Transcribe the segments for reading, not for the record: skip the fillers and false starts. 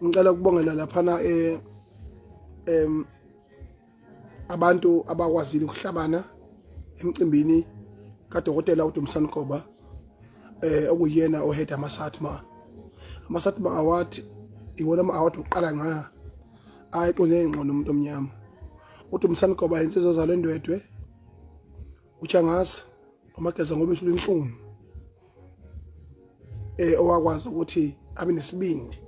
ngicela ukubongela laphana abantu abakwazile ukuhlabana emcimbini kadokotela uDumsankoba okuyena ohead ama-SATMA. Ama-SATMA award iwona ama-award oqala nga ayiqonde ngqondo umuntu omnyama. uDumsankoba insizwa zalendwedwe uChangaza umageza ngoba ishulu inhlungu owakwazi ukuthi abe nesibindi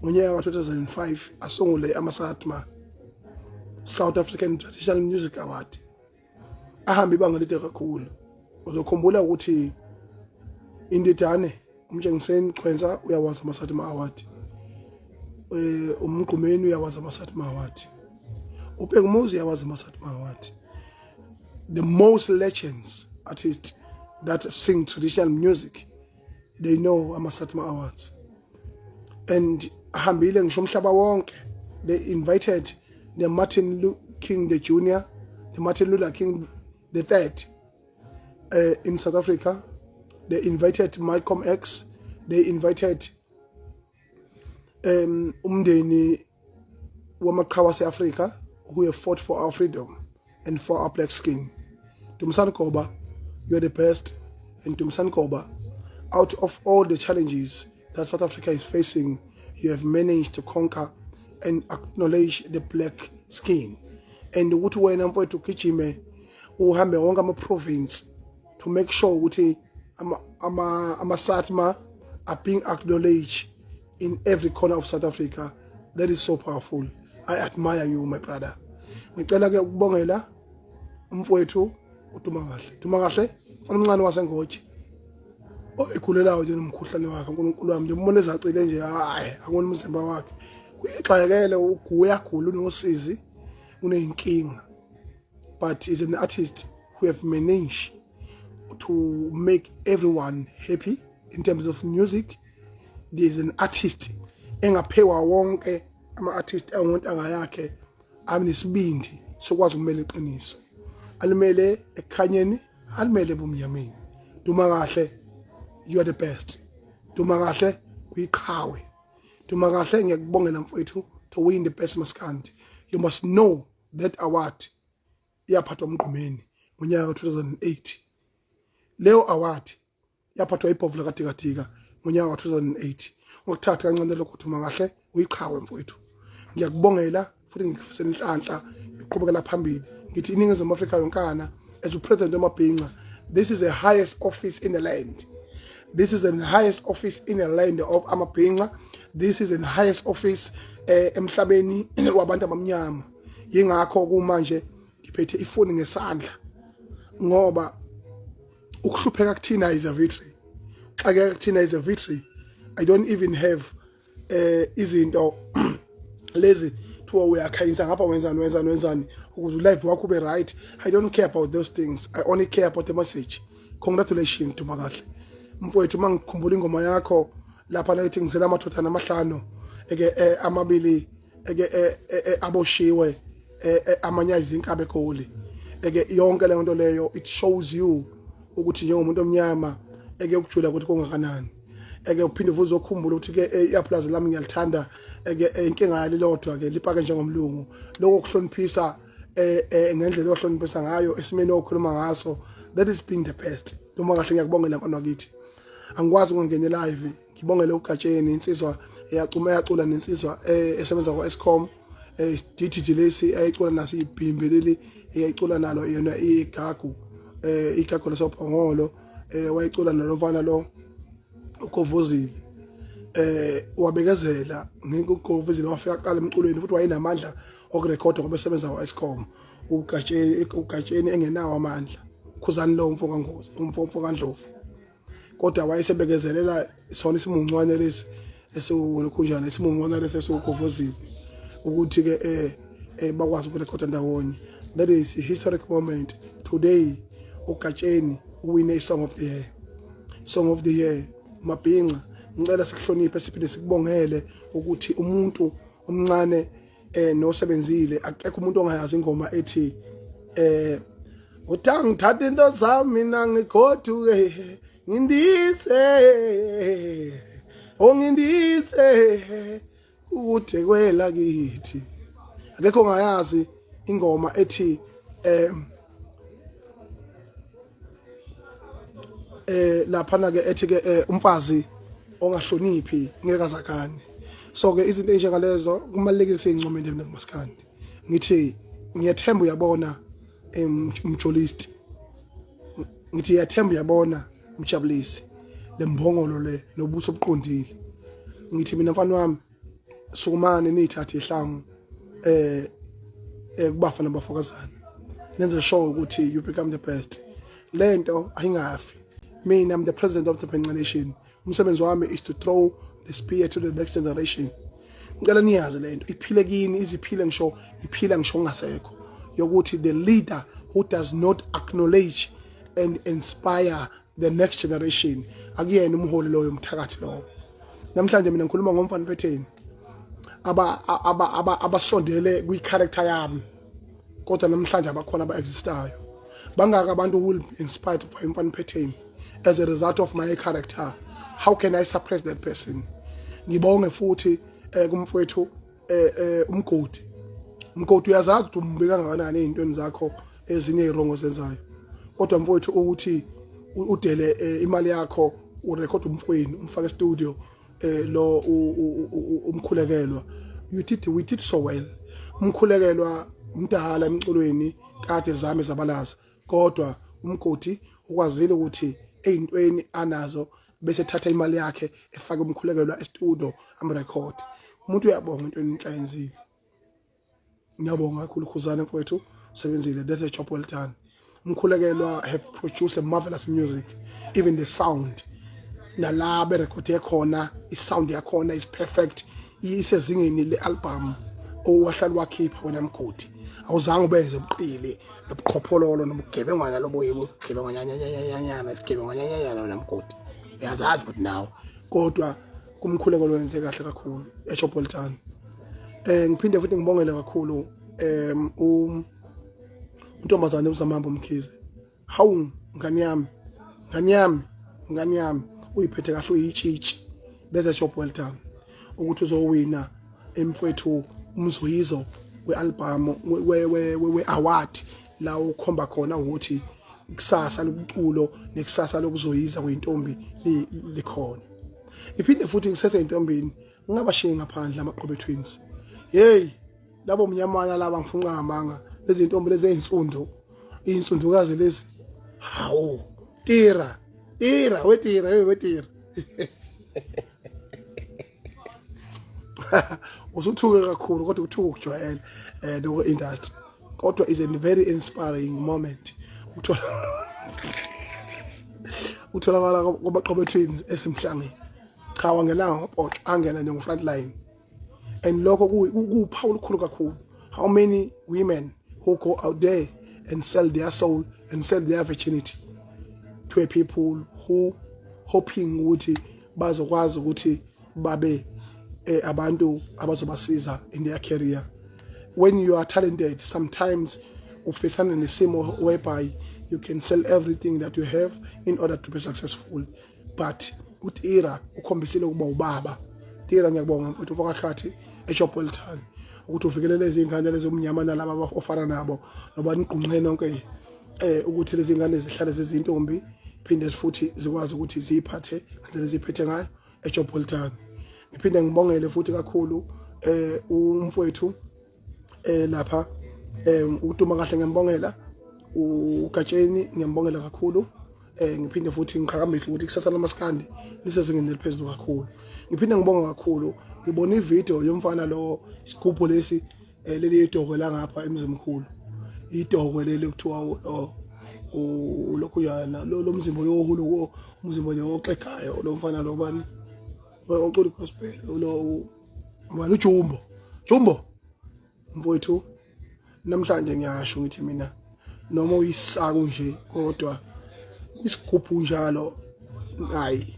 ngonyaka ka-2005 asungule ama-SATMA, South African Traditional Music Award. Ahambe ibanga elide kakhulu. Uzokhumbula ukuthi indidane uMtshengiseni Khwenza uyawazi ama-SATMA Award, uMgqumeni uyawazi ama-SATMA Award, uPengumuzi uyawazi ama-SATMA Award. The most legends artists that sing traditional music, they know ama-SATMA Awards. And ahambile ngisho umhlaba wonke. They invited the Martin Luther King the Jr., the Martin Luther King the Third in South Africa. They invited Malcolm X. They invited umndeni wamaqhawe ase-Africa who have fought for our freedom and for our black skin. Dumsankoba, you are the best. And Dumsankoba, out of all the challenges that South Africa is facing, you have managed to conquer and acknowledge the black skin. And ukuthi wena mfowethu ugijime uhambe wonke ama-province to make sure ukuthi ama-SATMA are being acknowledged in every corner of South Africa. That is so powerful. I admire you, my brother. Ngicela ke ukubongela umfowethu uDumakahle. Dumakahle mfana omncane wasengoji oyikhulelayo nje nomkhuhlane wakhe. uNkulunkulu wami nje umbone ezacile nje, hayi akona umzimba wakhe. Kuyixhayekele uyagula unosizi uneyinkinga, but is an artist who have managed to make everyone happy in terms of music. There is an artist engaphewa wonke ama-artist angontanga yakhe aminesibindi sokwazi ukumela iqiniso, alimele ekhanyeni, alimele ebumnyameni. Dumakahle, you are the best. Dumakahle uyiqhawe. Dumakahle ngiyakubongela mfowethu to win the best maskandi. You must know that award yaphathwa uMgqumeni ngonyaka ka-2008. Leyo award yaphathwa iBhovula kaDikadika ngonyaka ka-2008. Ngokuthatha kancane lokho Dumakahle uyiqhawe mfowethu. Ngiyakubongela futhi ngifisela inhlanhla iqhubekela phambili. Ngithi iNingizimu Afrika yonkana as uPresident wamabhinqa, this is the highest office in the land. This is the highest office in the land of amabhinqa. This is the highest office emhlabeni wabantu abamnyama. Yingakho kumanje ngiphethe ifoni ngesandla ngoba ukuhlupheka kuthina is a victory. Xakeka kuthina is a victory. I don't even have izinto lezi thuwa uyakhanyisa ngapha wenzani ukuze life wakho ube right. I don't care about those things. I only care about the message. Congratulations Dumakahle. Mfowethu mangikhumbula ingoma yakho lapha la ethi ngizela amathotha namahlanu amabili aboshiwe amanyazi inkabe egoli yonke le nto leyo, it shows you ukuthi njengomuntu omnyama ukujula ukuthi kongakanani. Uphinde futhi uzokhumbula ukuthi ke iapulazi lami ngiyalithanda inkinga yalilodwa ke lipake njengomlungu lokho kuhloniphisa ngendlela yohloniphisa ngayo esimeni okhuluma ngaso. That is being the best. Dumakahle ngiyakubongela mfana wakithi. Angikwazi ukungena live ngibongele uGatsheni insizwa eyacula nensizwa esebenza kwa-Eskom DTD lesi ayicula nasi ibhimbi leli eyayicula nalo yona igagu lasobhongolo wayicula nalomfana lo uKhuzani wabekezela ngikuKhuzani wafika qala emculweni futhi wayenamandla okurekhoda ngoba esebenza kwa-Eskom. uGatsheni engenawo amandla uKhuzani lo umfo kaNdlovu, kodwa wayesebekezelela sona isimuncwane lesi esiwukhunjana isimuncwane lesi esiwuKhuzani ukuthi ke bakwazi ukurekhoda ndawonye. That is a historic moment today. uGatsheni uwine Song of the Year. Song of the Year mabhinqa ngicela sikuhloniphe siphinde sikubongele ukuthi umuntu omncane nosebenzile akekho umuntu ongayazi ingoma ethi utangithatha into zami mina ngikhoduke ngindise ongindise ude kwela kithi akekho ngayazi ingoma ethi lapha ke ethi ke umfazi ongahloniphi ngeke azakane. So ke izinto ezinjengalezo kumalekile sizincomele mina ngamaskandi ngithi ngiyathemba uyabona umjolist ngithi yathemba uyabona umjabulisi lembongolo le nobuso obuqondile ngithi mina mfana wami sukumane nithathe ihlangu kubafana nabafokazana nenze sure ukuthi you become the best. Lento ayingafi. Mina I'm the president of the Ubonge nation. Umsebenzi wami is to throw the spear to the next generation. Ngicela niyazi lento iphile kini iziphile ngisho iphila ngisho ngasekho yokuthi the leader who does not acknowledge and inspire the next generation akuyena umholi loyo umthakathi lowo. Namhlanje mina ngikhuluma ngomfana phetheni abasondele kwi-character yami kodwa namhlanje abakhona aba-existayo bangaka abantu who will be inspired by umfana phetheni as a result of my character. How can I suppress that person? Ngibonge futhi kumfowethu umgodi uyazazi ukuthi umbeka kangakanani ezintweni zakho ezinye irongo zenzayo kodwa mfowethu ukuthi udele imali yakho urecord umfweni umfaka e-studio lo uMkhulekwlwa we did so well. Umkhulekwlwa umdala emculweni kade zami zabalaza kodwa umgodi ukwazile ukuthi ezintweni anazo bese thatha imali yakhe efaka umkhulekwelwa e-studio amrecord. Umuntu uyabonga into enhlanzile. Ngiyabonga kakhulu uKhuzani mfowethu sebenzile. That's a job well done. Umkhulekwelwa have produced a marvelous music. Even the sound nala berekhode khona isound yakhona is perfect. Isezingeni le-album owahlala wakhipha wena mgodi. Awuzange ubenze ubuqili nobuqhophololo nobugebengwana loboyebo gebengwanyanyanyanyana isigebengwanyanyanyana wena mgodi. Uyazazi futhi nawe kodwa kumkhulekwelwa wenze kahle kakhulu eChopolitan. Ngiphinde futhi ngibongele kakhulu untombazane uZamambo Mkhize. Hawu ngani yami uyiphethe kahle uyitshitshi bese Chopolitan ukuthi uzowina emfowethu umzoyizo we-album we-award la ukhomba khona ukuthi ikusasa lokuculo nekusasa lokuzoyiza kweintombi likhona. Iphinde futhi ngisese intombini ngingabashiye ngaphandle amaqobe twins. Hey labo mnyamana laba ngifunqa ngamanga lezi intombi lezi einsundukazi lezi. Hawu tira wetira usuthuke kakhulu kodwa uthuke ukujwayela the industry kodwa is a very inspiring moment. Utholakala kwabaqobe twins esimhlangeni cha wangenanga ngopoto angena nje front line and lokho kupha olukhulu kakhulu. How many women who go out there and sell their soul and sell their virginity to a people who hoping ukuthi bazokwazi ukuthi babe abantu abazobasiza in their career. When you are talented, sometimes ufisana nesimo whereby you can sell everything that you have in order to be successful. But uTira ukhombisile ukuba ubaba. Tira ngiyabonga mfowethu phakathi eChopolitan ukuthi uvikele lezi ingane lezi umnyamana laba ofana nabo noba niqunqene nonke ukuthi lezi ingane zihlale zezintombi phinde futhi zikwazi ukuthi ziphathe ngendlela ziphethe ngayo eChopolitan. Ngiphinde ngibongele futhi kakhulu umfowethu lapha uduma kahle ngiyambongela uGatsheni ngiyambongela kakhulu. Ngiphinde futhi ngiqhakambise ukuthi ikusasa lamaskandi lisezingeni eliphezulu kakhulu. Ngiphinde ngibonga kakhulu ngibona ivideo yomfana lo isigubhu lesi leli idoko la ngapha emzimkhulu idoko leli kuthiwa lokhu yana lo mzimbo yohulu umzimbo lo oxegayo lo mfana lo bani ocula gospel lo manje Jumbo mfowethu namhlanje ngiyasho ukuthi mina noma uyisaku nje kodwa isigubhu njalo hayi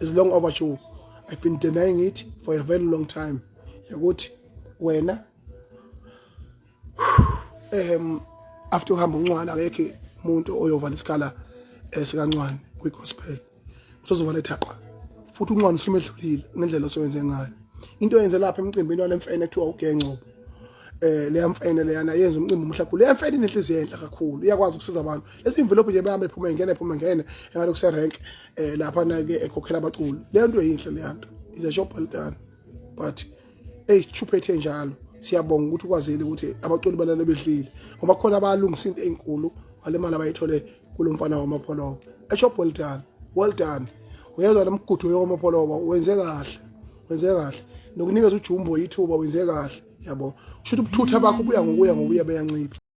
is long overdue. I've been denying it for a very long time. Yakuthi wena after uhamba uncwana akekho umuntu oyovala isikhala sikancwane kwigospel usozovala ethaqa futhi uncwane usumedlulile ngendlela osowenze ngayo into yenze lapha emcimbini walemfene ekuthiwa ugencobo leya mfene leyana yenza umcimbi omhlakhu leya mfene inenhliziyo enhle kakhulu iyakwazi ukusiza abantu lesimvilophi nje bayame iphuma ngene engalo kuserank lapha na ke ekhokhela abaculi le nto yinhle le nto is a job well done but chuphethe njalo siyabonga ukuthi ukwazile ukuthi abaculi balale bedlile ngoba khona abalungisa into ezinkulu wale mali abayithole kulomfana wamapholobo a job well done uyezwa namgudu yomapholobo wenze kahle nokunikeza ujumbo yithuba wenze kahle yabo usho ukuthi ubuthutha bakho buya ngokuya beyancipha